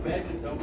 Pede então.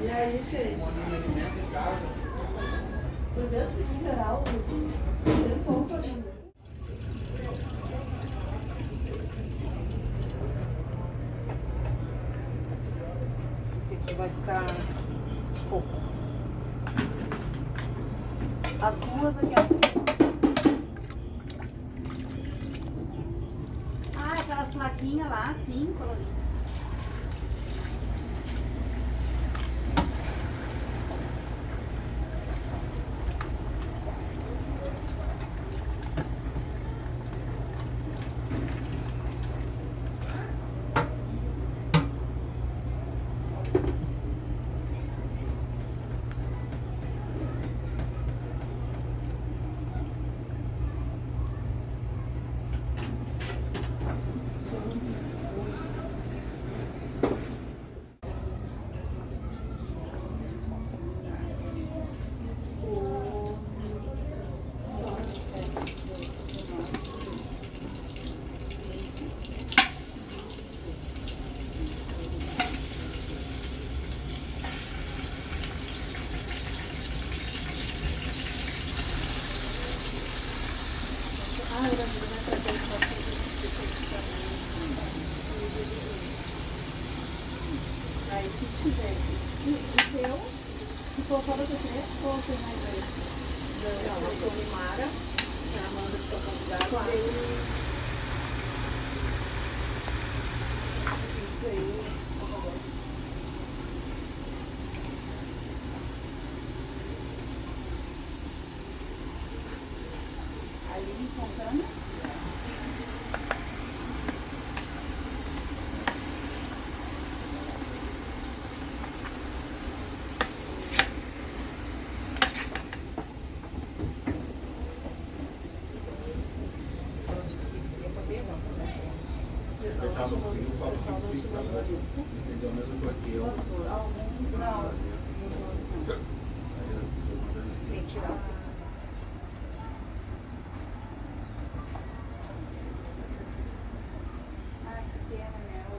E aí, fez? Por Deus, tem que esperar o tempo pra mim. Esse aqui vai ficar pouco. As duas aqui, ó. Ah, aquelas plaquinhas lá, assim, coloridas. Aí, se tivesse o teu, se for só você querer, ou tem mais esse? Não, a Solimara, que é a Amanda que sou convidada. Claro. Isso aí, por favor. Aí, contando. Entendeu a mesma coisa que eu. Não. Tem que tirar o seu. Ah, que pena, né? O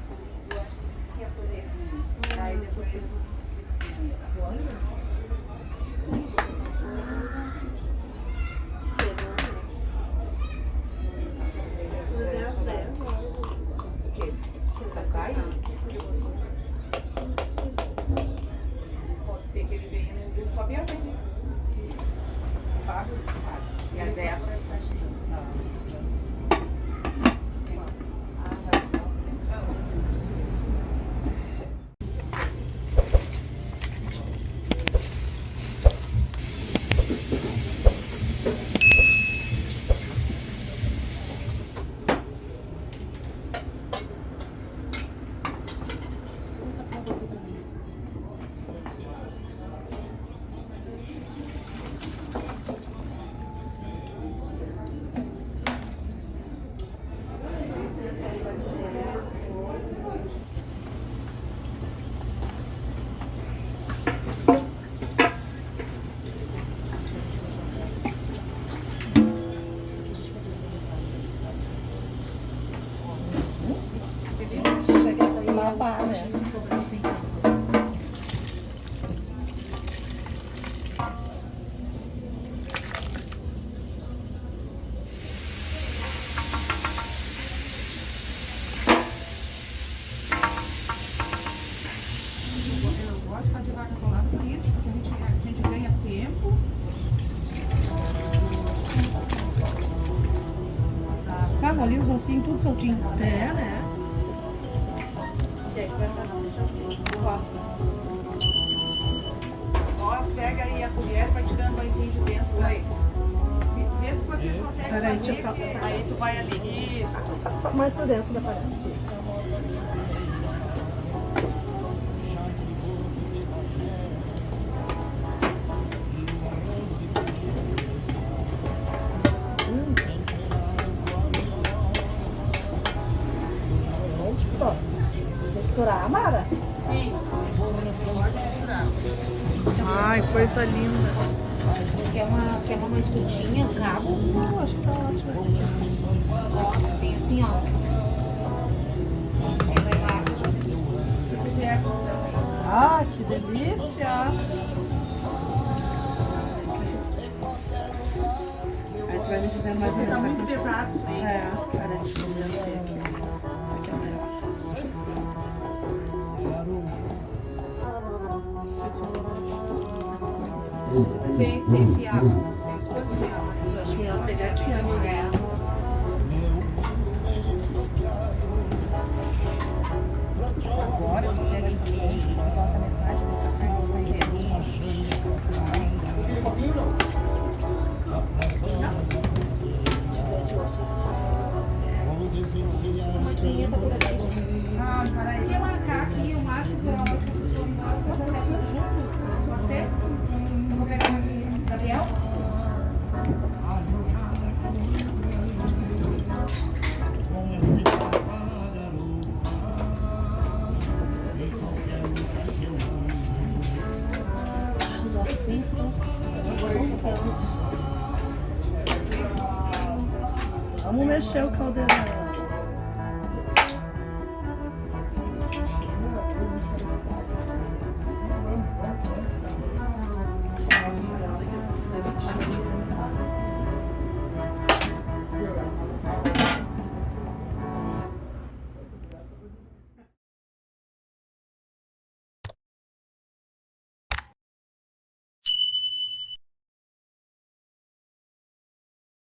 sobrinho, eu acho que disse que ia poder vir. Aí depois disse que ia. Mas é às 10 horas. O quê? Sakai? Pode ser que ele venha no do Fabiano. Fábio? Fábio. E a Débora está cheia. gosto de fazer vaca atolada por isso, porque a gente ganha tempo. Calma, ali os ossinhos tudo soltinho. É, né? E aí, vai estar não, deixa eu faço. Ó, pega aí a colher e vai tirando o empim de dentro. Oi. Vê se vocês conseguem Peraí, fazer, deixa eu só- que aí tu vai ali. Isso. Só mais pra dentro da panela. Misturar, Mara? Sim. Pode misturar. Ai, coisa linda. Quer uma escutinha, cabo? Não, acho que tá ótimo assim. Ó, tem assim, ó. Aí vai lá. Ah, que delícia! Aí tu vai me dizendo mais ou menos. Tá a muito quantidade. pesado isso aí. É, peraí, deixa eu ver aqui. Esse aqui é o melhor. Tem fiado. Tem duas fiadas. Acho melhor pegar aqui, amiga. Agora tu pega aqui, bota metade dessa carne inteirinha. Ah, peraí. Quer marcar aqui o máximo que a hora que vocês estão embora, vocês acertam junto? Pode ser? Vou pegar aqui. Gabriel? Os ossinhos estão soltando. Vamos mexer o caldeirão.